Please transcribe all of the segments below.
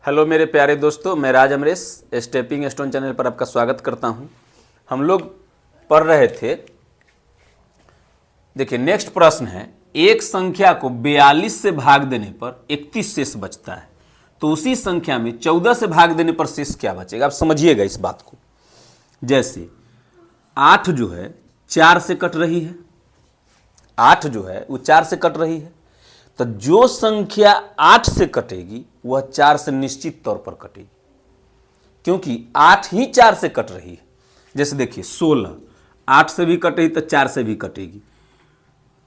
Hello मेरे प्यारे दोस्तों, मैं राज अमरेश स्टेपिंग स्टोन चैनल पर आपका स्वागत करता हूं। हम लोग पढ़ रहे थे, देखिए नेक्स्ट प्रश्न है, एक संख्या को 42 से भाग देने पर 31 शेष बचता है, तो उसी संख्या में 14 से भाग देने पर शेष क्या बचेगा। आप समझिएगा इस बात को। जैसे 8 जो है 4 से कट रही है, 8 जो है वो 4 से कट रही है, तो जो संख्या 8 से कटेगी वह 4 से निश्चित तौर पर कटेगी, क्योंकि 8 ही 4 से कट रही है। जैसे देखिए 16 8 से भी कटेगी तो 4 से भी कटेगी,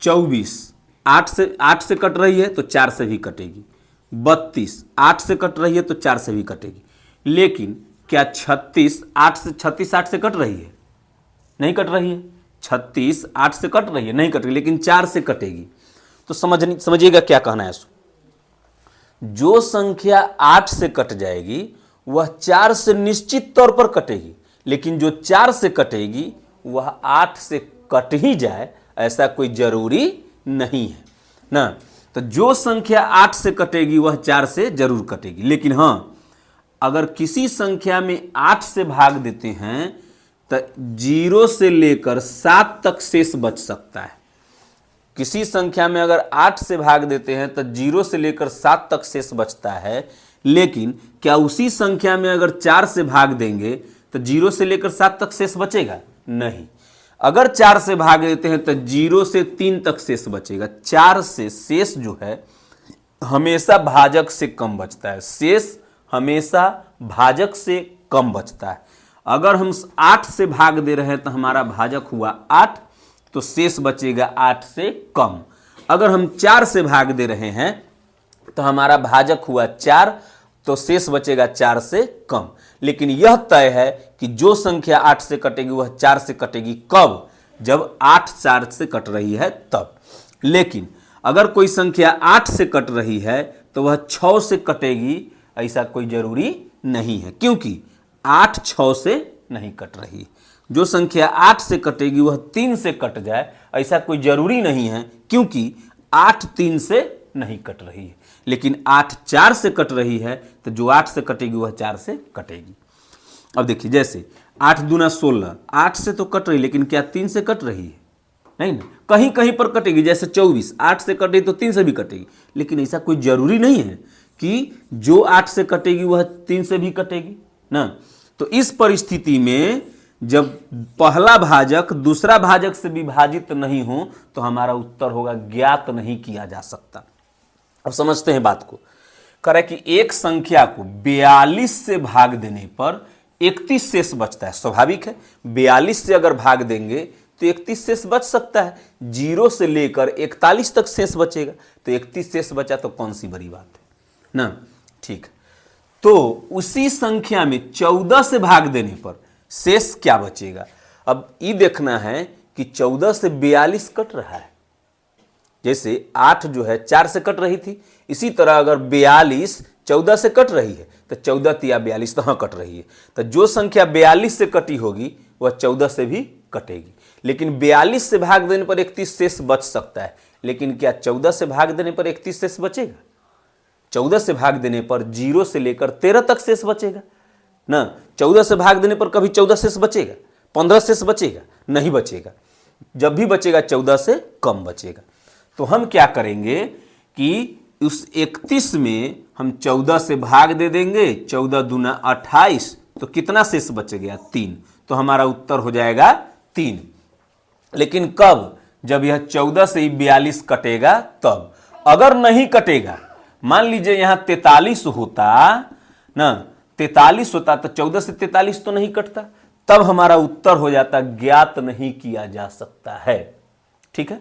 24 8 से कट रही है तो 4 से भी कटेगी, 32 8 से कट रही है तो 4 से भी कटेगी। लेकिन क्या 36 8 से कट रही है? नहीं कट रही है। 36 8 से कट रही है, नहीं कट रही, लेकिन 4 से कटेगी। तो समझिएगा क्या कहना है। जो संख्या 8 से कट जाएगी वह 4 से निश्चित तौर पर कटेगी, लेकिन जो 4 से कटेगी वह 8 से कट ही जाए ऐसा कोई जरूरी नहीं है ना। तो जो संख्या 8 से कटेगी वह 4 से जरूर कटेगी, लेकिन हां, अगर किसी संख्या में 8 से भाग देते हैं तो 0 से लेकर 7 तक शेष बच सकता है। किसी संख्या में अगर 8 से भाग देते हैं तो 0 से लेकर 7 तक शेष बचता है, लेकिन क्या उसी संख्या में अगर 4 से भाग देंगे तो 0 से लेकर 7 तक शेष बचेगा? नहीं। अगर 4 से भाग देते हैं तो 0 से 3 तक शेष बचेगा। 4 से शेष जो है हमेशा भाजक से कम बचता है, शेष हमेशा भाजक से कम बचता है। अगर हम 8 से भाग दे रहे हैं तो हमारा भाजक हुआ 8, तो शेष बचेगा 8 से कम। अगर हम 4 से भाग दे रहे हैं तो हमारा भाजक हुआ 4, तो शेष बचेगा 4 से कम। लेकिन यह तय है कि जो संख्या 8 से कटेगी वह 4 से कटेगी। कब? जब 8 4 से कट रही है तब। लेकिन अगर कोई संख्या 8 से कट रही है तो वह 6 से कटेगी, ऐसा कोई जरूरी नहीं है, क्योंकि 8 6 से नहीं कट रही। जो संख्या 8 से कटेगी वह 3 से कट जाए ऐसा कोई जरूरी नहीं है, क्योंकि 8 3 से नहीं कट रही है। लेकिन 8 4 से कट रही है तो जो 8 से कटेगी वह 4 से कटेगी। अब देखिए, जैसे 8 दूना 16, 8 से तो कट रही, लेकिन क्या 3 से कट रही है? नहीं ना, कहीं कहीं पर कटेगी। जैसे 24 8 से कटेगी तो 3 से भी कटेगी, लेकिन ऐसा कोई जरूरी नहीं है कि जो 8 से कटेगी वह 3 से भी कटेगी ना। तो इस परिस्थिति में जब पहला भाजक दूसरा भाजक से विभाजित नहीं हो तो हमारा उत्तर होगा ज्ञात नहीं किया जा सकता। अब समझते हैं बात को। कह रहा है कि एक संख्या को 42 से भाग देने पर 31 शेष बचता है। स्वाभाविक है, 42 से अगर भाग देंगे तो 31 शेष बच सकता है। 0 से लेकर 41 तक शेष बचेगा, तो 31 शेष बचा तो कौन सी बड़ी बात है ना। ठीक, तो उसी संख्या में 14 से भाग देने पर शेष क्या बचेगा। अब ये देखना है कि 14 से 42 कट रहा है। जैसे 8 जो है 4 से कट रही थी, इसी तरह अगर 42 14 से कट रही है तो 14 तिया 42 तो हाँ कट रही है। तो जो संख्या 42 से कटी होगी वह 14 से भी कटेगी। लेकिन 42 से भाग देने पर 31 शेष बच सकता है, लेकिन क्या 14 से भाग देने पर 31 शेष बचेगा? 14 से भाग देने पर 0 से लेकर 13 तक शेष बचेगा ना। 14 से भाग देने पर कभी 14 शेष बचेगा? 15 शेष बचेगा? नहीं बचेगा। जब भी बचेगा 14 से कम बचेगा। तो हम क्या करेंगे कि उस 31 में हम 14 से भाग दे देंगे, 14 दूना 28, तो कितना शेष बच गया? 3। तो हमारा उत्तर हो जाएगा 3। लेकिन कब? जब यह 14 से 42 कटेगा तब। अगर नहीं कटेगा, मान लीजिए यहां 43 होता ना, 43 होता तो 14 से 43 तो नहीं कटता, तब हमारा उत्तर हो जाता ज्ञात नहीं किया जा सकता है। ठीक है।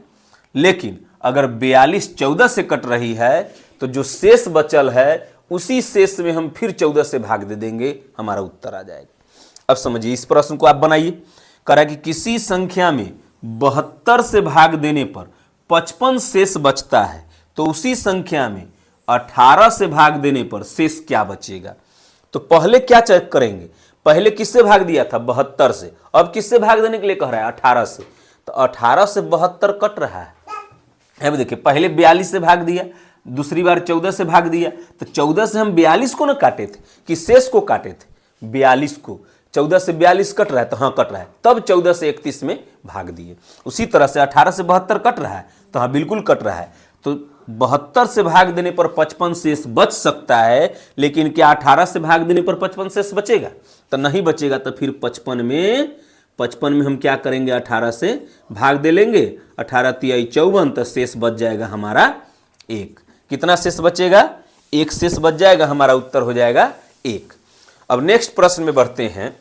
लेकिन अगर 42 14 से कट रही है तो जो शेष बचल है उसी शेष में हम फिर 14 से भाग दे देंगे, हमारा उत्तर आ जाएगा। अब समझिए इस प्रश्न को आप बनाइए। कह रहा है कि किसी संख्या में 72 से भाग देने पर 55 शेष बचता है, तो उसी संख्या में 18 से भाग देने पर शेष क्या बचेगा। तो पहले क्या चेक करेंगे? पहले किससे भाग दिया था? 72 से। अब किससे भाग देने के लिए कह रहा है? 18 से। तो 18 से 72 कट रहा है। अब देखिए, पहले 42 से भाग दिया, दूसरी बार 14 से भाग दिया, तो 14 से हम 42 को ना काटे थे कि शेष को काटे थे, 42 को। 14 से 42 कट रहा है, तो हाँ कट रहा है, तब 14 से 31 में भाग दिए। उसी तरह से 18 से 72 कट रहा है, तो हाँ बिल्कुल कट रहा है, तो 72 से भाग देने पर 55 शेष बच सकता है, लेकिन क्या 18 से भाग देने पर 55 शेष बचेगा? तो नहीं बचेगा। तो फिर 55 में हम क्या करेंगे, 18 से भाग दे लेंगे, 18 तिहाई 54, तो शेष बच जाएगा हमारा 1। कितना शेष बचेगा? 1 शेष बच जाएगा, हमारा उत्तर हो जाएगा 1। अब नेक्स्ट प्रश्न में बढ़ते हैं।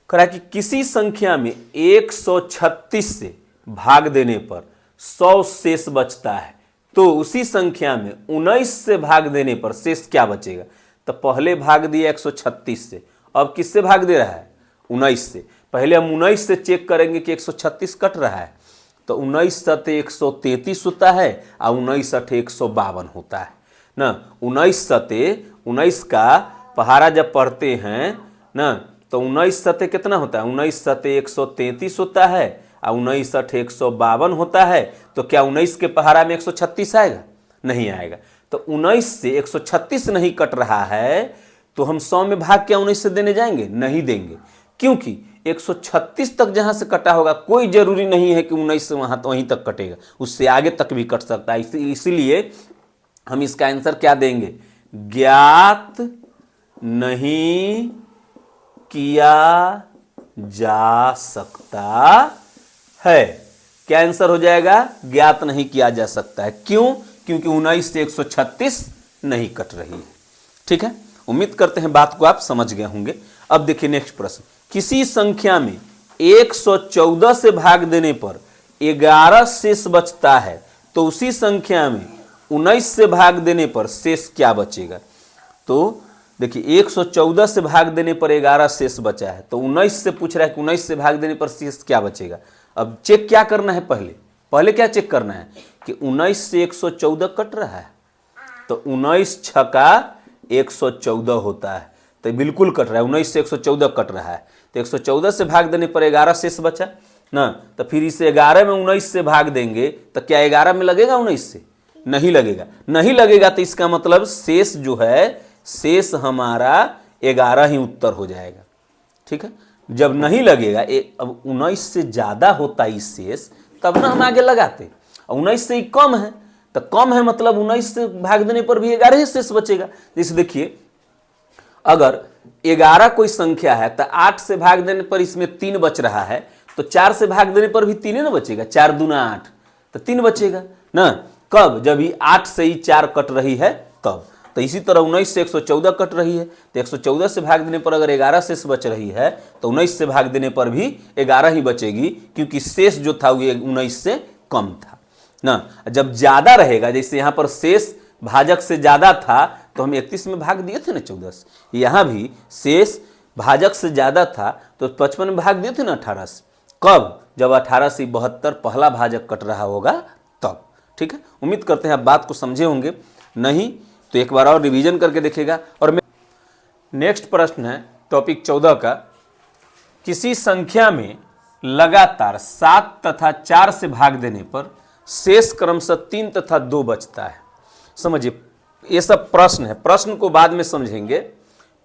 कह रहा है कि किसी संख्या में 136 से भाग देने पर 100 शेष बचता है, तो उसी संख्या में 19 से भाग देने पर शेष क्या बचेगा? तो पहले भाग दिया 136 से, अब किससे भाग दे रहा है? 19 से। पहले हम 19 से चेक करेंगे कि 136 कट रहा है, तो 19 सते 133 होता है और 19 सटे 152 होता है ना। 19 सते 19 का पहाड़ा जब पढ़ते हैं ना, तो 19 सते कितना होता है? 19 सते 133 होता है और 19 सटे 152 होता है। तो क्या 19 के पहाड़ा में 136 आएगा? नहीं आएगा। तो 19 से 136 नहीं कट रहा है, तो हम 100 में भाग क्या 19 से देने जाएंगे? नहीं देंगे, क्योंकि 136 तक जहां से कटा होगा कोई जरूरी नहीं है कि 19 से वहीं तक कटेगा, उससे आगे तक भी कट सकता है। इसीलिए हम इसका आंसर क्या देंगे? ज्ञात नहीं किया जा सकता है। क्या आंसर हो जाएगा? ज्ञात नहीं किया जा सकता है। क्यों? क्योंकि 19 से 136 नहीं कट रही है। ठीक है, उम्मीद करते हैं बात को आप समझ गए होंगे। अब देखिए नेक्स्ट प्रश्न। किसी संख्या में 114 से भाग देने पर 11 शेष बचता है, तो उसी संख्या में 19 से भाग देने पर शेष क्या बचेगा? तो देखिए 114 से भाग देने पर 11 शेष बचा है, तो 19 से पूछ रहा है कि 19 से भाग देने पर शेष क्या बचेगा। अब चेक क्या करना है? पहले क्या चेक करना है कि 19 से 114 कट रहा है, तो 19 छका 114 होता है, तो बिल्कुल कट रहा है। 19 से 114 कट रहा है, तो 114 से भाग देने पर 11 शेष बचा ना, तो फिर इसे 11 में 19 से भाग देंगे, तो क्या 11 में लगेगा 19 से? नहीं लगेगा। नहीं लगेगा तो इसका मतलब शेष जो है, शेष हमारा 11 ही उत्तर हो जाएगा। ठीक है, जब नहीं लगेगा, अब 19 से ज्यादा होता है शेष, तब ना हम आगे लगाते। 19 से ही कम है, तो कम है मतलब 19 से भाग देने पर भी 11 ही शेष बचेगा। जैसे देखिए, अगर 11 कोई संख्या है तो 8 से भाग देने पर इसमें 3 बच रहा है, तो 4 से भाग देने पर भी 3 ना बचेगा। 4 दूना 8, तो 3 बचेगा ना। कब? जब ही 8 से ही 4 कट रही है तब। तो इसी तरह 19 से 114 कट रही है, तो 114 से भाग देने पर अगर 11 शेष बच रही है, तो 19 से भाग देने पर भी 11 ही बचेगी, क्योंकि शेष जो था वो 19 से कम था ना। जब ज्यादा रहेगा, जैसे यहाँ पर शेष भाजक से ज्यादा था, तो हम 31 में भाग दिए थे ना 14 से। यहाँ भी शेष भाजक से ज्यादा था, तो 55 में भाग दिए थे ना 18 से। कब? जब 18 से 72 पहला भाजक कट रहा होगा तब। ठीक है, उम्मीद करते हैं आप बात को समझे होंगे। नहीं तो एक बार और रिवीजन करके देखेगा। और नेक्स्ट प्रश्न है टॉपिक 14 का। किसी संख्या में लगातार 7 तथा 4 से भाग देने पर शेष क्रमशः 3 तथा 2 बचता है। समझिए, ये सब प्रश्न है, प्रश्न को बाद में समझेंगे,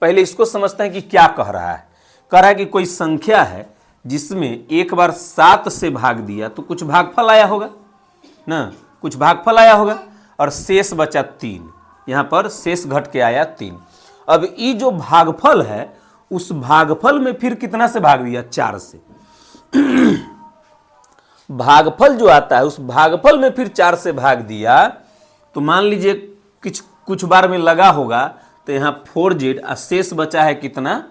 पहले इसको समझते हैं कि क्या कह रहा है। कह रहा है कि कोई संख्या है जिसमें एक बार 7 से भाग दिया तो कुछ भागफल आया होगा ना, कुछ भागफल आया होगा, और शेष बचा 3। यहां पर शेष घट के आया 3। अब ये जो भागफल है, उस भागफल में फिर कितना से भाग दिया? 4 से। भागफल जो आता है, उस भागफल में फिर 4 से भाग दिया, तो मान लीजिए कुछ बार में लगा होगा, तो यहां 4z और शेष बचा है कितना?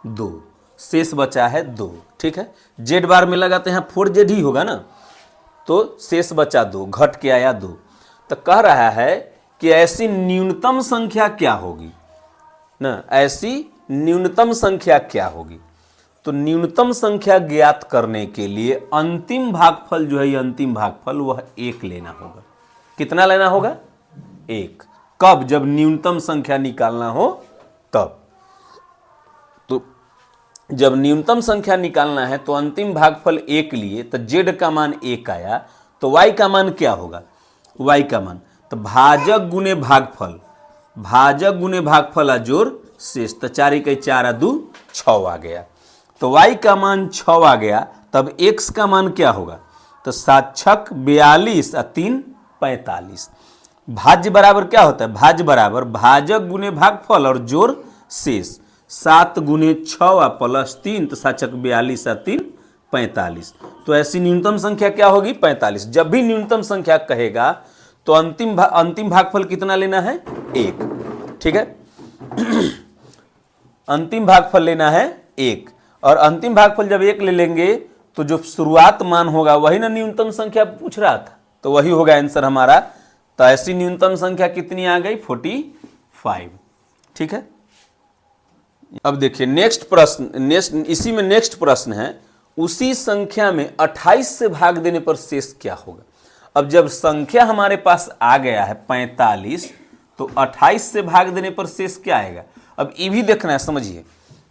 2। शेष बचा है 2। ठीक है, z बार में लगा तो यहां 4z ही होगा ना, तो शेष बचा 2, घट के आया 2। तो कह रहा है कि ऐसी न्यूनतम संख्या क्या होगी ना, ऐसी न्यूनतम संख्या क्या होगी। तो न्यूनतम संख्या ज्ञात करने के लिए अंतिम भागफल जो है, ये अंतिम भागफल वह 1 लेना होगा। कितना लेना होगा? 1। कब? जब न्यूनतम संख्या निकालना हो तब। तो जब न्यूनतम संख्या निकालना है तो अंतिम भागफल 1 लिए, तो z का मान 1 आया, तो y का मान क्या होगा? y का मान तो भाजक गुने भागफल, भाजक गुने भागफल जोड़ शेष, तो 4 इकाई 4 आ 2 6 आ गया। तो y का मान 6 आ गया, तब x का मान क्या होगा? तो 7 छक 42 और 3 45। भाज्य बराबर क्या होता है? भाज्य बराबर भाजक गुने भागफल और जोड़ शेष, 7 गुने 6 प्लस 3, तो 7 छक 42 और 3 45। तो ऐसी न्यूनतम संख्या क्या होगी? 45। जब भी न्यूनतम संख्या कहेगा तो अंतिम भागफल कितना लेना है? 1। ठीक है, अंतिम भागफल लेना है 1, और अंतिम भागफल जब 1 ले लेंगे तो जो शुरुआत मान होगा वही ना न्यूनतम संख्या पूछ रहा था, तो वही होगा आंसर हमारा। तो ऐसी न्यूनतम संख्या कितनी आ गई? 45। ठीक है, अब देखिए नेक्स्ट प्रश्न, इसी में नेक्स्ट प्रश्न है, उसी संख्या में 28 से भाग देने पर शेष क्या होगा? अब जब संख्या हमारे पास आ गया है 45, तो 28 से भाग देने पर शेष क्या आएगा? अब ये भी देखना है, समझिए,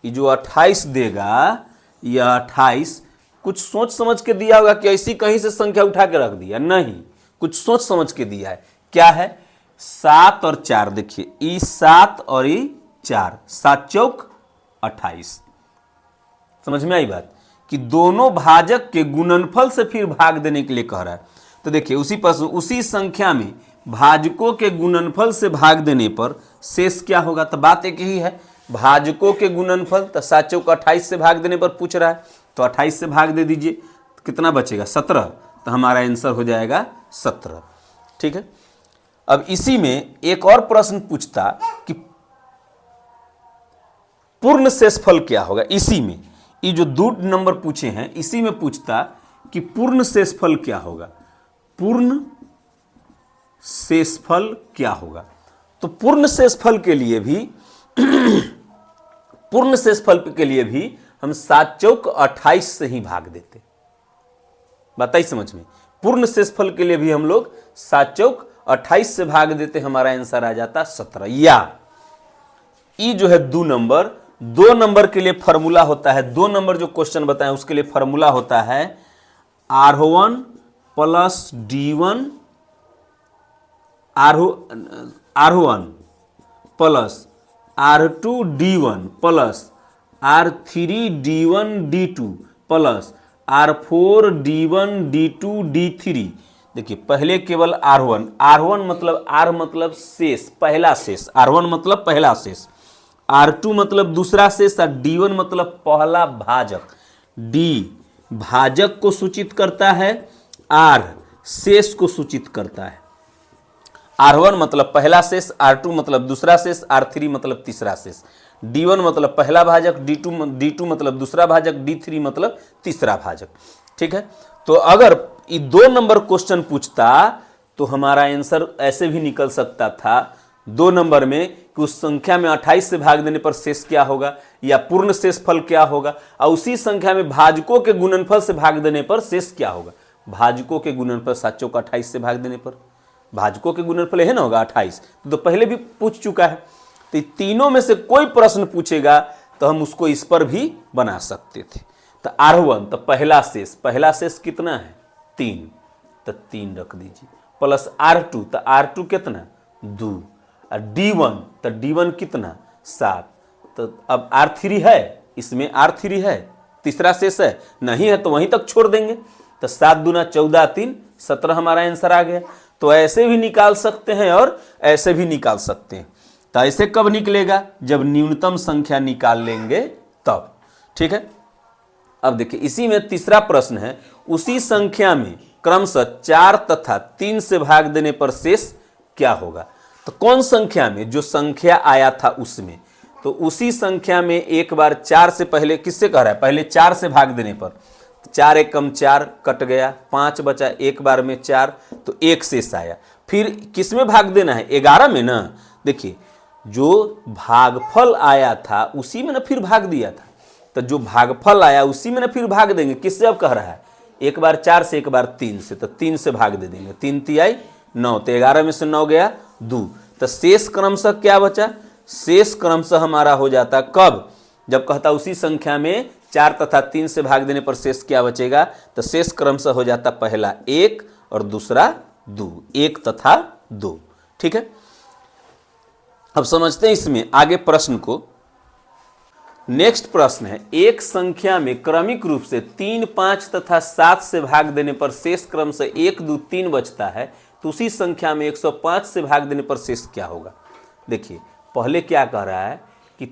ये जो 28 देगा, यह 28 कुछ सोच समझ के दिया होगा कि ऐसी कहीं से संख्या उठा के रख दिया? नहीं, कुछ सोच समझ के दिया है। क्या है? 7 और 4, देखिए ई 7 और ई 4, 7 चौक 28। समझ में आई बात कि दोनों भाजक के गुणनफल से फिर भाग देने के लिए कह रहा है। तो देखिए उसी संख्या में भाजकों के गुणनफल से भाग देने पर शेष क्या होगा? तो बात एक ही है, भाजकों के गुणनफल, तो 7 चौक 28 से भाग देने पर पूछ रहा है, तो 28 से भाग दे दीजिए, तो कितना बचेगा? 17। तो हमारा आंसर हो जाएगा 17। ठीक है, अब इसी में एक और प्रश्न पूछता कि पूर्ण शेषफल क्या होगा। इसी में ये जो 2 नंबर पूछे हैं, इसी में पूछता कि पूर्ण शेषफल क्या होगा? पूर्ण शेषफल क्या होगा? तो पूर्ण शेषफल के लिए भी हम 7 चौक 28 से ही भाग देते। बताइए समझ में, पूर्ण शेषफल के लिए भी हम लोग 7 चौक 28 से भाग देते, हमारा आंसर आ जाता 17। या ये जो है 2 नंबर के लिए फॉर्मूला होता है, 2 नंबर जो क्वेश्चन बताएं उसके लिए फॉर्मूला होता है R1 plus D1, R1 plus R2 D1 plus R3 D1 D2 plus R4 D1 D2 D3। देखिए पहले केवल R1 मतलब R मतलब शेष, पहला शेष, R1 मतलब पहला शेष, R2 मतलब दूसरा शेष, और D1 मतलब पहला भाजक। D भाजक को सूचित करता है, R शेष को सूचित करता है। R1 मतलब पहला शेष, R2 मतलब दूसरा शेष, R3 मतलब तीसरा शेष, D1 मतलब पहला भाजक, D2 मतलब दूसरा भाजक, D3 मतलब तीसरा भाजक। ठीक है, तो अगर ये 2 नंबर क्वेश्चन पूछता तो हमारा आंसर ऐसे भी निकल सकता था 2 नंबर में कि उस संख्या में 28 से भाग देने पर शेष क्या होगा, या पूर्ण शेषफल क्या होगा, और उसी संख्या में भाजकों के गुणनफल से भाग देने पर शेष क्या होगा। भाजकों के गुणनफल 7 चौक 28 से भाग देने पर भाजकों के गुणनफल है ना होगा 28, तो पहले भी पूछ चुका है। तो तीनों में से कोई प्रश्न पूछेगा तो हम उसको इस पर भी बना सकते थे। तो R1 तो पहला शेष कितना है? 3, तो 3 रख दीजिए, प्लस R2 तो R2 कितना? 2, और D1 तो D1 कितना? 7। तो अब R3 है, इसमें R3 है, तीसरा शेष है नहीं है तो वहीं तक छोड़ देंगे। तो 7 दूना 14, 3 17 हमारा आंसर आ गया। तो ऐसे भी निकाल सकते हैं और ऐसे भी निकाल सकते हैं। तो ऐसे कब निकलेगा? जब न्यूनतम संख्या निकाल लेंगे तब। ठीक है, अब देखिए इसी में तीसरा प्रश्न है, उसी संख्या में क्रमशः 4 तथा 3 से भाग देने पर शेष क्या होगा? तो कौन संख्या में? जो संख्या आया था उसमें, तो उसी संख्या में एक बार 4 से पहले किससे कह रहा है? पहले 4 से भाग देने पर 4 एक कम 4 कट गया, 5 बचा, एक बार में 4, तो 1 शेष आया। फिर किस में भाग देना है? 11 में ना। देखिए जो भागफल आया था उसी में ना फिर भाग दिया था, तो जो भागफल आया उसी में ना फिर भाग देंगे। किससे अब कह रहा है? एक बार 4 से, एक बार 3 से, तो 3 से भाग दे देंगे। 3 तिहाई 9, तो 11 में से 9 गया 2, तो शेष क्रमशः क्या बचा? शेष क्रमशः हमारा हो जाता कब? जब कहता उसी संख्या में 4 तथा 3 से भाग देने पर शेष क्या बचेगा? तो शेष क्रमशः हो जाता पहला 1 और दूसरा 2, 1 तथा 2। ठीक है, अब समझते हैं इसमें आगे प्रश्न को। नेक्स्ट प्रश्न है, एक संख्या में क्रमिक रूप से 3, 5 तथा 7 से भाग देने पर शेष क्रम से 1, 2, 3 बचता है, तो उसी संख्या में 105 से भाग देने पर शेष क्या होगा। देखिए पहले क्या कह रहा है कि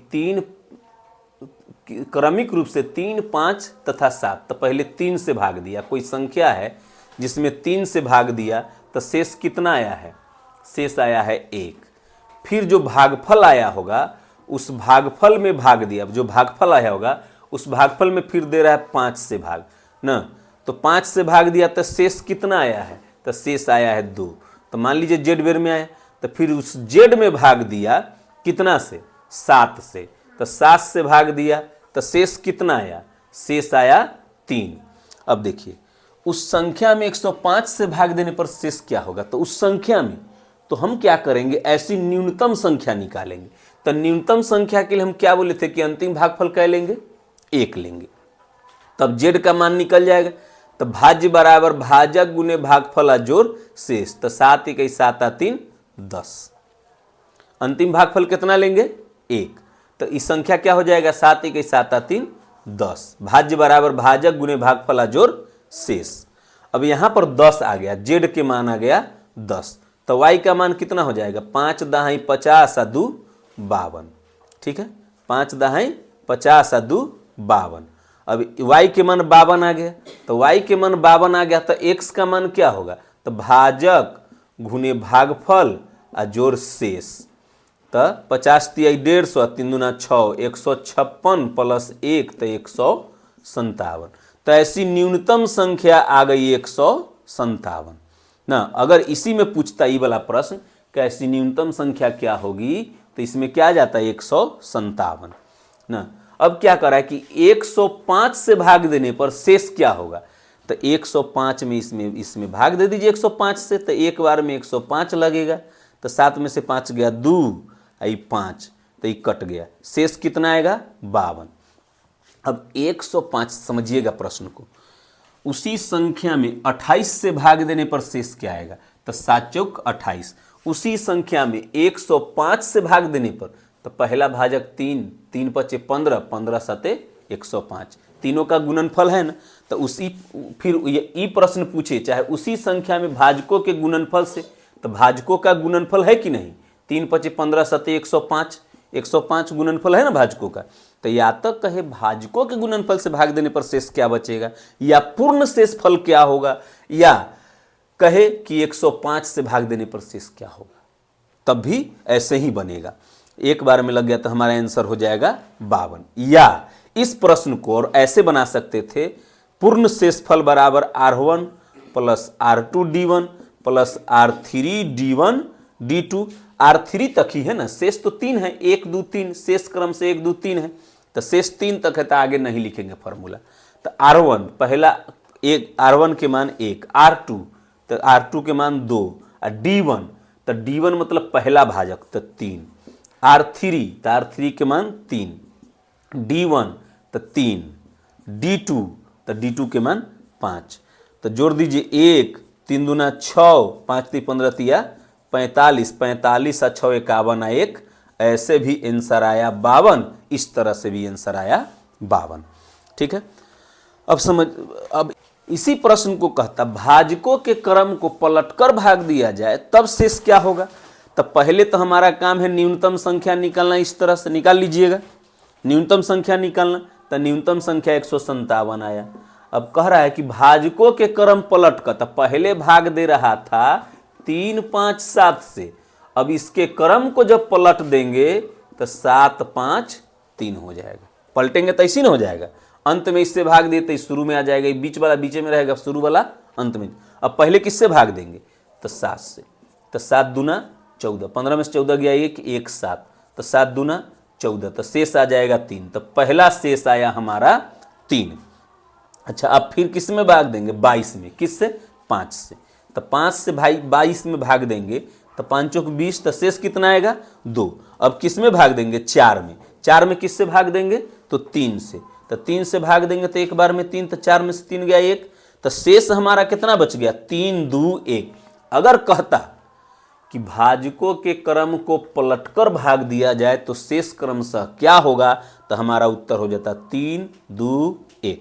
क्रमिक रूप से 3, 5 तथा 7, तो पहले 3 से भाग दिया। कोई संख्या है जिसमें 3 से भाग दिया तो शेष कितना आया है, शेष आया है 1। फिर जो भागफल आया होगा उस भागफल में भाग दिया, जो भागफल आया होगा उस भागफल में फिर दे रहा है 5 से भाग ना, तो 5 से भाग दिया तो शेष कितना आया है, तो शेष आया है 2। तो मान लीजिए जेड बेर में आया तो फिर उस जेड में भाग दिया कितना से, 7 से, तो 7 से भाग दिया तो शेष कितना आया, शेष आया 3। अब देखिए उस संख्या में 105 से भाग देने पर शेष क्या होगा, तो उस संख्या में तो हम क्या करेंगे, ऐसी न्यूनतम संख्या निकालेंगे। तो न्यूनतम संख्या के लिए हम क्या बोले थे कि अंतिम भागफल क्या लेंगे, 1 लेंगे, तब जेड का मान निकल जाएगा। तो भाज्य बराबर भाजक गुने भागफल जोड़ शेष, तो 7 × 7 = 3 10। अंतिम भागफल कितना लेंगे, 1, तो इस संख्या क्या हो जाएगा, 7 × 7 = 3 10। भाज्य बराबर भाजक गुने भागफल जोड़ शेष। अब यहां पर 10 आ गया, जेड के मान आ गया 10, तो y का मान कितना हो जाएगा, 5 दहाई 50 × 2 52। ठीक है, 5 दहाई 50 × 2 52। अब y के मान 52 आ गया, तो y के मान 52 आ गया, तो x का मान क्या होगा, तो भाजक गुने भागफल जोड़ शेष। तो 50 × 3 = 150, 3 दूना 6, 156 + 1 तो 157। तो ऐसी न्यूनतम संख्या आ गई 157 ना। अगर इसी में पूछता ये वाला प्रश्न कि ऐसी न्यूनतम संख्या क्या होगी, तो इसमें क्या आ जाता है 157 ना। अब क्या करा है कि 105 से भाग देने पर शेष क्या होगा, तो 105 में इसमें भाग दे दीजिए 105 से, तो एक बार में 105 लगेगा, तो 7 में से 5 गया 2, 5, तो ये कट गया, शेष कितना आएगा 52। अब 105 समझिएगा प्रश्न को, उसी संख्या में 28 से भाग देने पर शेष क्या आएगा, तो 7 चौक 28। उसी संख्या में 105 से भाग देने पर, तो पहला भाजक 3, 3 × 5 = 15, 15 × 7 = 105, तीनों का गुणनफल है ना। तो उसी फिर ये प्रश्न पूछे चाहे उसी संख्या में भाजकों के गुणनफल से, तो भाजकों का गुणनफल है कि नहीं, 3 × 5 = 15, 7 = 105, 105 गुणनफल है ना भाजकों का। तो या तो कहे भाजकों के गुणनफल से भाग देने पर शेष क्या बचेगा, या पूर्ण शेष फल क्या होगा, या कहे कि 105 से भाग देने पर शेष क्या होगा, तब भी ऐसे ही बनेगा। एक बार में लग गया तो हमारा आंसर हो जाएगा 52। या इस प्रश्न को और ऐसे बना सकते थे, पूर्ण शेषफल बराबर R1 + R2d1 + R3d1 d2। R3 तक ही है ना, शेष तो 3 है, 1 2 3, शेष क्रम से 1 2 3 है, तो शेष 3 तक है, तो आगे नहीं लिखेंगे फॉर्मूला। तो R1 पहला एक, R1 के मान 1, R2 तो R2 के मान 2, और D1 तो D1 मतलब पहला भाजक तो 3, R3 तो R3 के मान 3, D1 तो 3, D2 तो D2 के मान 5। तो जोड़ दीजिए 1, 3 दूना 6, 5 × 3 = 15, 45, 45 और 6 = 51 आ 1, ऐसे भी आंसर आया 52। इस तरह से भी आंसर आया 52। ठीक है, अब इसी प्रश्न को कहता भाजकों के क्रम को पलटकर भाग दिया जाए तब शेष क्या होगा। तो पहले तो हमारा काम है न्यूनतम संख्या निकालना, इस तरह से निकाल लीजिएगा न्यूनतम संख्या निकालना। तो न्यूनतम संख्या 157 आया। अब कह रहा है कि भाजकों के क्रम पलट कर, तो पहले भाग दे रहा था 3 5 7 से, अब इसके क्रम को जब पलट देंगे तो 7 5 3 हो जाएगा। पलटेंगे तो ऐसी ना हो जाएगा, अंत में इससे भाग दिए तो इस शुरू में आ जाएगा, बीच वाला बीच में रहेगा, शुरू वाला अंत में। अब पहले किससे भाग देंगे, तो 7 से, तो 7 दूना 14, 15 में से 14 गया 1, 1 7, तो 7 दूना 14, तो शेष आ जाएगा 3। तो पहला शेष आया हमारा 3। अच्छा, अब फिर किस में भाग देंगे, 22 में, किससे, 5 से, तो 5 से भाई 22 में भाग देंगे तो 5 चौक 20, तो शेष कितना आएगा 2। अब किस में भाग देंगे, 4 में, 4 में किससे भाग देंगे, तो 3 से, तो 3 से भाग देंगे तो एक बार में 3, तो 4 में से 3 गया 1, तो शेष हमारा कितना बच गया, 3 2 1। अगर कहता कि भाजकों के क्रम को पलटकर भाग दिया जाए तो शेष क्रमशः क्या होगा, तो हमारा उत्तर हो जाता 3, 2, 1।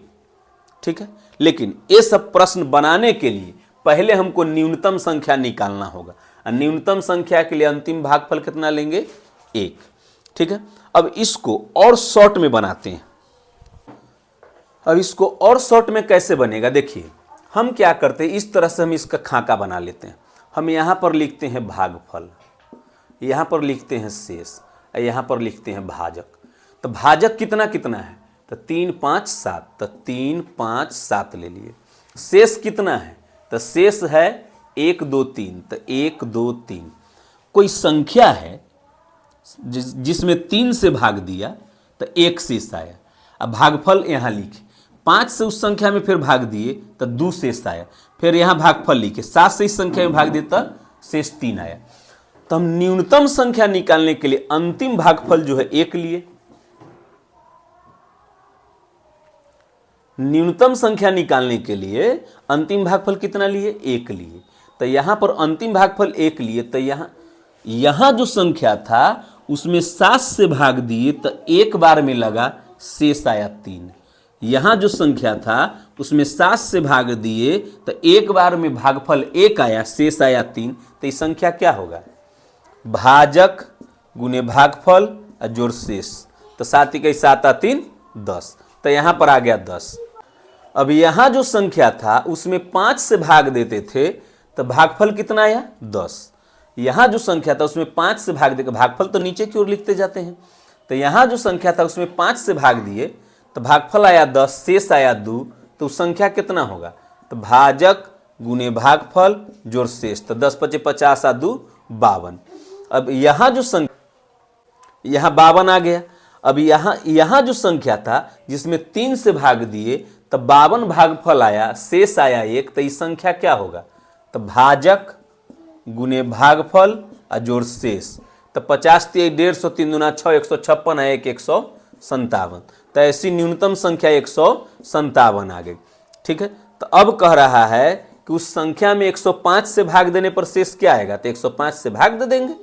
ठीक है, लेकिन ये सब प्रश्न बनाने के लिए पहले हमको न्यूनतम संख्या निकालना होगा, और न्यूनतम संख्या के लिए अंतिम भागफल कितना लेंगे, 1। ठीक है, अब इसको और शॉर्ट में बनाते हैं। अब इसको और शॉर्ट में कैसे बनेगा, देखिए हम क्या करते हैं, इस तरह से हम इसका खाका बना लेते हैं। हम यहाँ पर लिखते हैं भागफल, यहाँ पर लिखते हैं शेष, यहाँ पर लिखते हैं भाजक। तो भाजक कितना कितना है, तो 3, 5, 7, तो 3, 5, 7 ले लिए। शेष कितना है, तो शेष है 1, 2, 3, तो 1, 2, 3। कोई संख्या है जिसमें 3 से भाग दिया तो 1 शेष आया। अब भागफल यहाँ लिखे, 5 से उस संख्या में फिर भाग दिए तो 2 शेष आया। फिर यहाँ भागफल लिखे, 7 से इस संख्या में भाग दिए तो शेष 3 आया। तो हम न्यूनतम संख्या निकालने के लिए अंतिम भागफल जो है 1 लिए, न्यूनतम संख्या निकालने के लिए अंतिम भागफल कितना लिए, 1 लिए। तो यहां पर अंतिम भागफल 1 लिए, तो यहां जो संख्या था उसमें 7 से भाग दिए तो एक बार में लगा, शेष आया 3। यहां जो संख्या था उसमें 7 से भाग दिए तो एक बार में भागफल 1 आया, शेष आया 3। तो ये संख्या क्या होगा, भाजक गुने भागफल और जोड़ शेष। तो 7 × 7 = 3, 10। तो यहां पर आ गया 10। अब यहां जो संख्या था उसमें 5 से भाग देते थे तो भागफल कितना आया, 10। यहां जो संख्या था उसमें 5 से भाग देकर, भागफल तो नीचे की ओर लिखते जाते हैं। तो यहां जो संख्या था उसमें 5 से भाग दिए तो भागफल आया 10, शेष आया 2। तो संख्या कितना होगा, तो भाजक गुने भागफल जोड़ शेष। तो 10 × 5 = 50 और 2 = 52। अब यहां जो संख्या, यहां 52 आ गया। अब यहां जो संख्या था जिसमें 3 से भाग दिए तो 52 भागफल आया, शेष आया 1। तो इस संख्या क्या होगा, तो भाजक गुने भागफल और जोड़ शेष। तो 50 × 150, 3 दूना 6, 156 है, 157। तो ऐसी न्यूनतम संख्या 157 आ गई। ठीक है, तो अब कह रहा है कि उस संख्या में 105 से भाग देने पर शेष क्या आएगा, तो 105 से भाग दे देंगे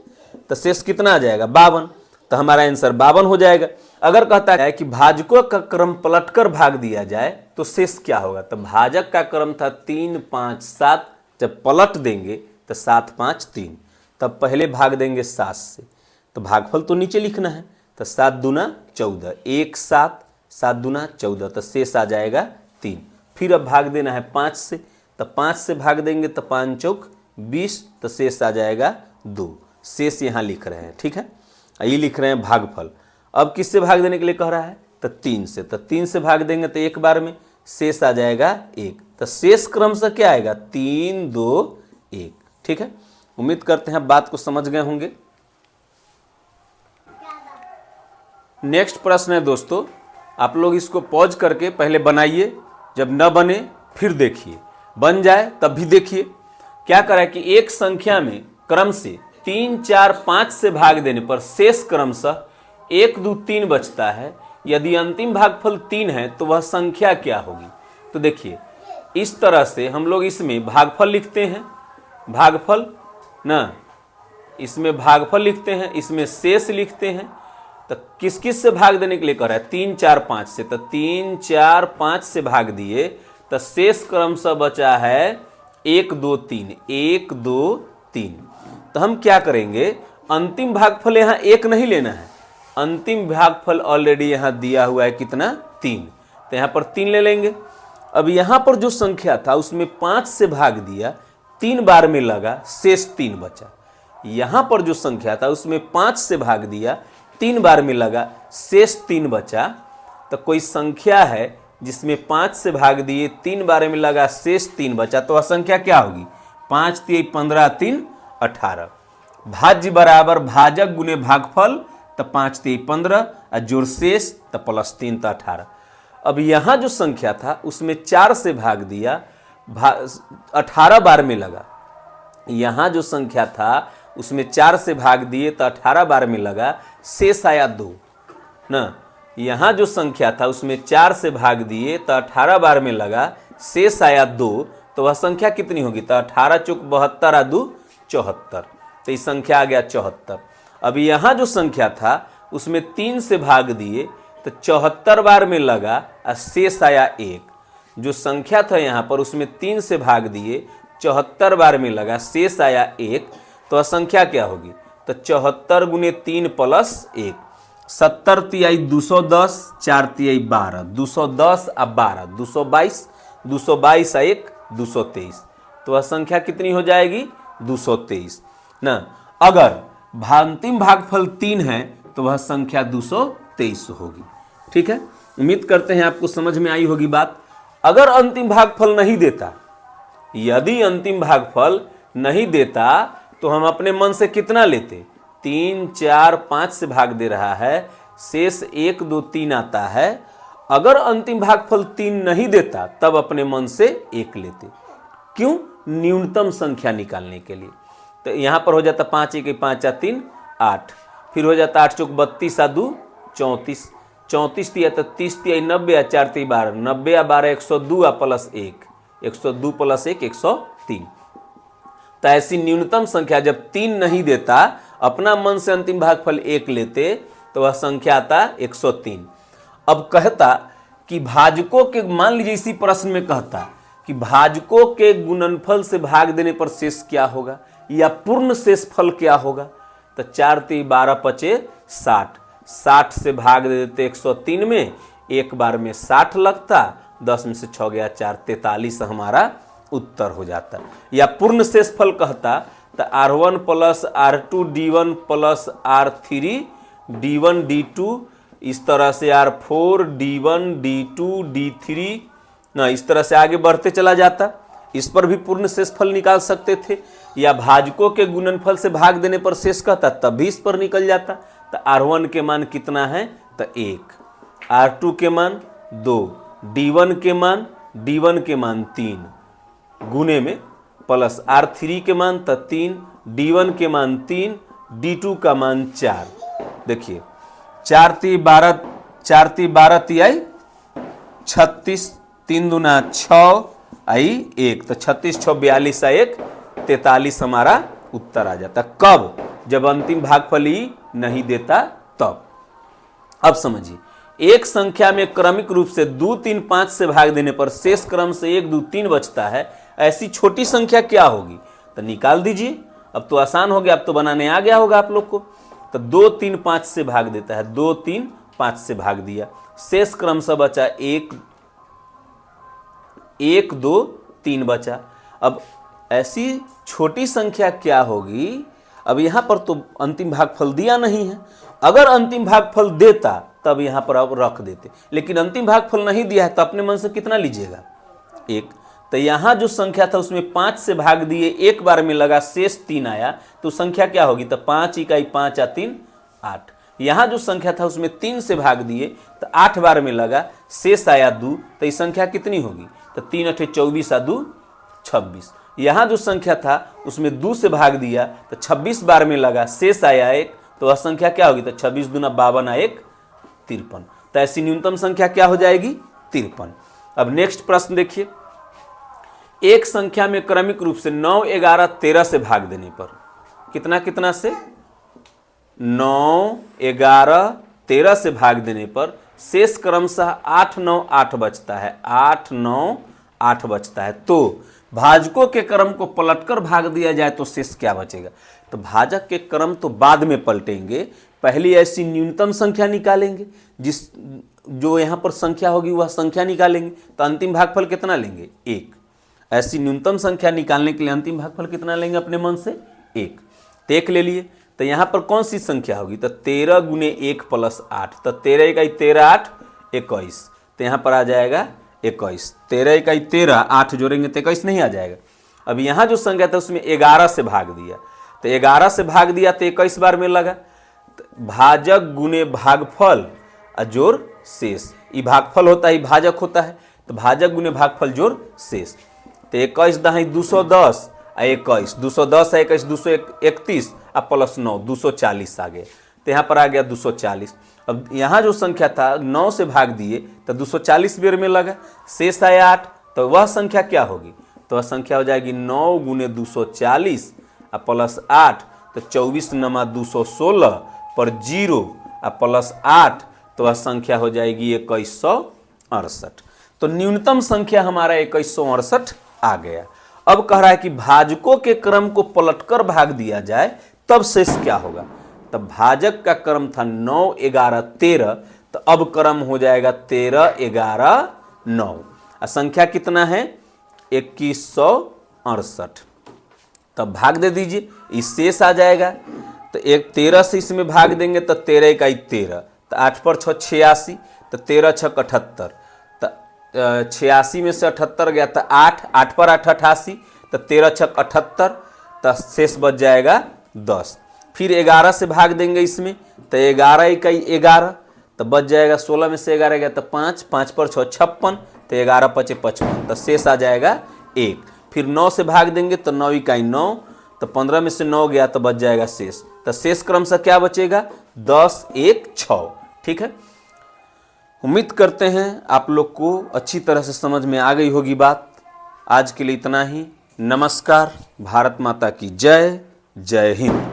तो शेष कितना आ जाएगा, 52। तो हमारा आंसर 52 हो जाएगा। अगर कहता है कि भाजकों का क्रम पलटकर भाग दिया जाए तो शेष क्या होगा, तो भाजक का क्रम था 3, 5, 7, जब पलट देंगे तो 7, 5, 3, तब पहले भाग देंगे 7 से। तो भागफल तो नीचे लिखना है, तो 7 दूना 14, 1, 7, 7 दूना 14, तो शेष आ जाएगा 3। फिर अब भाग देना है 5 से, तो 5 से भाग देंगे तो 5 चौक 20, तो शेष आ जाएगा 2। शेष यहाँ लिख रहे हैं। ठीक है, ये लिख रहे हैं भागफल। अब किससे भाग देने के लिए कह रहा है, तो 3 से। तो 3 से भाग देंगे तो एक बार में, शेष आ जाएगा 1। तो शेष क्रमशः क्या आएगा, 3, 2, 1। ठीक है, उम्मीद करते हैं बात को समझ गए होंगे। नेक्स्ट प्रश्न है दोस्तों, आप लोग इसको पॉज करके पहले बनाइए, जब न बने फिर देखिए, बन जाए तब भी देखिए। क्या करा कि एक संख्या में क्रम से 3, 4, 5 से भाग देने पर शेष क्रमशः 1, 2, 3 बचता है। यदि अंतिम भागफल 3 है तो वह संख्या क्या होगी। तो देखिए इस तरह से हम लोग इसमें भागफल लिखते हैं, भागफल ना, इसमें भागफल लिखते हैं, इसमें शेष लिखते हैं। तो किस किस से भाग देने के लिए कह रहा है, 3, 4, 5 से। तो 3, 4, 5 से भाग दिए तो शेष क्रमशः बचा है 1, 2, 3, 1, 2, 3। तो हम क्या करेंगे, अंतिम भागफल यहाँ 1 नहीं लेना है, अंतिम भागफल ऑलरेडी यहाँ दिया हुआ है कितना, 3। तो यहाँ पर 3 ले लेंगे। अब यहाँ पर जो संख्या था उसमें 5 से भाग दिया, 3 बार में लगा, शेष 3 बचा। यहाँ पर जो संख्या था उसमें 5 से भाग दिया, 3 बार में लगा, शेष 3 बचा। तो कोई संख्या है जिसमें 5 से भाग दिए, 3 बार में लगा, शेष 3 बचा, तो वह संख्या क्या होगी, 5, 3, 15, 3, 18। भाज्य बराबर भाजक गुने भागफल, तो 5, 3, 15 और जोड़ शेष तो +3 तो 18। अब यहाँ जो संख्या था उसमें 4 से भाग दिया, 18 बार में लगा। यहाँ जो संख्या था उसमें 4 से भाग दिए तो 18 बार में लगा, शेष आया 2 ना। यहाँ जो संख्या था उसमें 4 से भाग दिए तो 18 बार में लगा, शेष आया 2। तो वह संख्या कितनी होगी, तो 18 × 4 = 72 = 74। तो ये संख्या आ गया 74। अब यहाँ जो संख्या था उसमें 3 से भाग दिए तो 74 बार में लगा और शेष आया 1। जो संख्या था यहाँ पर उसमें 3 से भाग दिए, 74 बार में लगा, शेष आया 1। तो संख्या क्या होगी? तो 74 गुने 3 प्लस 1, 70 तिहाई 210, 4 तिहाई 12, 210 अब 12 222, 222 1 223। तो वह संख्या कितनी हो जाएगी? 223 ना। अगर अंतिम भागफल 3 है तो वह संख्या 223 होगी। ठीक है, उम्मीद करते हैं आपको समझ में आई होगी बात। अगर अंतिम भागफल नहीं देता, यदि अंतिम भागफल नहीं देता तो हम अपने मन से कितना लेते? 3 4 5 से भाग दे रहा है, शेष 1 2 3 आता है। अगर अंतिम भागफल 3 नहीं देता तब अपने मन से 1 लेते। क्यों? न्यूनतम संख्या निकालने के लिए। तो यहां पर हो जाता 5 1 5 3 8, फिर हो जाता 8 चौक 32 आ 2 34, 34 तिया तो 30 तिया 90 आ 4 तिया 12, 90 आ 12 102 आ प्लस 1, 102 प्लस 1 103। तो ऐसी न्यूनतम संख्या जब 3 नहीं देता, अपना मन से अंतिम भागफल 1 लेते, तो वह संख्या आता 103। अब कहता कि भाजकों के, मान लीजिए इसी प्रश्न में कहता कि भाजकों के गुणनफल से भाग देने पर शेष क्या होगा या पूर्ण शेषफल क्या होगा? तो 4 3 12 5 60, 60 से भाग दे देते 103 में, एक बार में 60 लगता, 10 में से 6 गया 4, 43 हमारा उत्तर हो जाता। या पूर्ण शेषफल कहता तो R1 plus R2 D1 plus R3 D1 D2, इस तरह से R4 D1 D2 D3 ना, इस तरह से आगे बढ़ते चला जाता। इस पर भी पूर्ण शेषफल निकाल सकते थे। या भाजकों के गुणनफल से भाग देने पर शेष कहता, तब भी इस पर निकल जाता। तो R1 के मान कितना है? तो 1, R2 के मान 2, D1 के मान 3 गुने में प्लस R3 के मान तो 3, D1 के मान 3, D2 का मान 4। देखिए 4 3 12, 4 3 12 तिहाई 36, 3 दूना 6 आई 1, तो 36 6 42 1 43 हमारा उत्तर आ जाता। कब? जब अंतिम भागफल ही नहीं देता तब। अब समझिए, एक संख्या में क्रमिक रूप से 2 3 5 से भाग देने पर शेष क्रम से 1 2 3 बचता है, ऐसी छोटी संख्या क्या होगी? तो निकाल दीजिए। अब तो आसान हो गया, अब तो बनाने आ गया होगा आप लोग को। तो 2 3 5 से भाग देता है, 2 3 5 से भाग दिया, शेष क्रम से बचा 1 1 2 3 बचा। अब ऐसी छोटी संख्या क्या होगी? अब यहां पर तो अंतिम भागफल दिया नहीं है। अगर अंतिम भागफल देता तब यहां पर अब रख देते, लेकिन अंतिम भागफल नहीं दिया है तो अपने मन से कितना लीजिएगा? 1। तो यहां जो संख्या था उसमें 5 से भाग दिए, एक बार में लगा, शेष 3 आया, तो संख्या क्या होगी? तो 5 इकाई 5 आ 3 8। यहां जो संख्या था उसमें 3 से भाग दिए तो 8 बार में लगा, शेष आया 2, तो ये संख्या कितनी होगी? तो 3 8 24 आ 2 26। यहां जो संख्या था उसमें 2 से भाग दिया तो 26 बार में लगा, शेष आया 1, तो वह संख्या क्या होगी? तो 26 दूना 52 आ 1 53। तो ऐसी न्यूनतम संख्या क्या हो जाएगी? 53। अब नेक्स्ट प्रश्न देखिए, एक संख्या में क्रमिक रूप से 9 11 13 से भाग देने पर कितना कितना से? 9 11 13 से भाग देने पर शेष क्रमशः 8 9 8 बचता है, 8 9 8 बचता है। तो भाजकों के क्रम को पलटकर भाग दिया जाए तो शेष क्या बचेगा? तो भाजक के क्रम तो बाद में पलटेंगे, पहले ऐसी न्यूनतम संख्या निकालेंगे, जो यहां पर संख्या होगी वह संख्या निकालेंगे। तो अंतिम भागफल कितना लेंगे? 1। ऐसी न्यूनतम संख्या निकालने के लिए अंतिम भागफल कितना लेंगे अपने मन से? 1। तो 1 ले लिए। तो यहां पर कौन सी संख्या होगी? तो 13 गुने 1 प्लस 8, तो 13 इकाई 13 8 21, तो यहां पर आ जाएगा 21। 13 इकाई 13, 8 जोड़ेंगे तो 21 नहीं आ जाएगा। अब यहां जो संख्या था उसमें 11 से भाग दिया, तो 11 से भाग दिया तो 21 बार में लगा। तो भाजक गुने भागफल जोड़ शेष, ये भागफल होता है, भाजक होता है, तो भाजक गुने भागफल जोड़ शेष। तो 21 दहाई 210 आ 21, 210 आ 21 231 आ प्लस 9 240 आ गया। तो यहाँ पर आ गया 240। अब यहाँ जो संख्या था 9 से भाग दिए तो 240 बेर में लगा, शेष आया 8, तो वह संख्या क्या होगी? तो वह संख्या हो जाएगी 9 गुने 240 आ प्लस 8, तो 24 नमा 216 पर 0 और प्लस 8, तो वह संख्या हो जाएगी 2168। तो न्यूनतम संख्या हमारा 2168 आ गया। अब कह रहा है कि भाजकों के क्रम को पलटकर भाग दिया जाए तब शेष क्या होगा। तब भाजक का क्रम था 9, 11, 13, तो अब क्रम हो जाएगा 13, 11, 9। संख्या कितना है 2168। तब भाग दे दीजिए, इस शेष आ जाएगा। तो एक 13 से इसमें भाग देंगे तो 13 इकाई 13, तो 8 पर 6 86, तो 13 6 78, तो 86 में से 78 गया तो 8, 8 पर 8 88, तो 13 6 78, तो शेष बच जाएगा 10। फिर 11 से भाग देंगे इसमें, तो 11 इकाई 11, तो बच जाएगा 16 में से 11 गया तो 5, 5 पर 6 56, तो 11 5 55, तो शेष आ जाएगा 1। फिर 9 से भाग देंगे तो 9 इकाई 9, तो 15 में से 9 गया तो बच जाएगा शेष। तो शेष क्रम से क्या बचेगा 10, 1, 6। ठीक है, उम्मीद करते हैं आप लोग को अच्छी तरह से समझ में आ गई होगी बात। आज के लिए इतना ही। नमस्कार। भारत माता की जय। जय हिंद।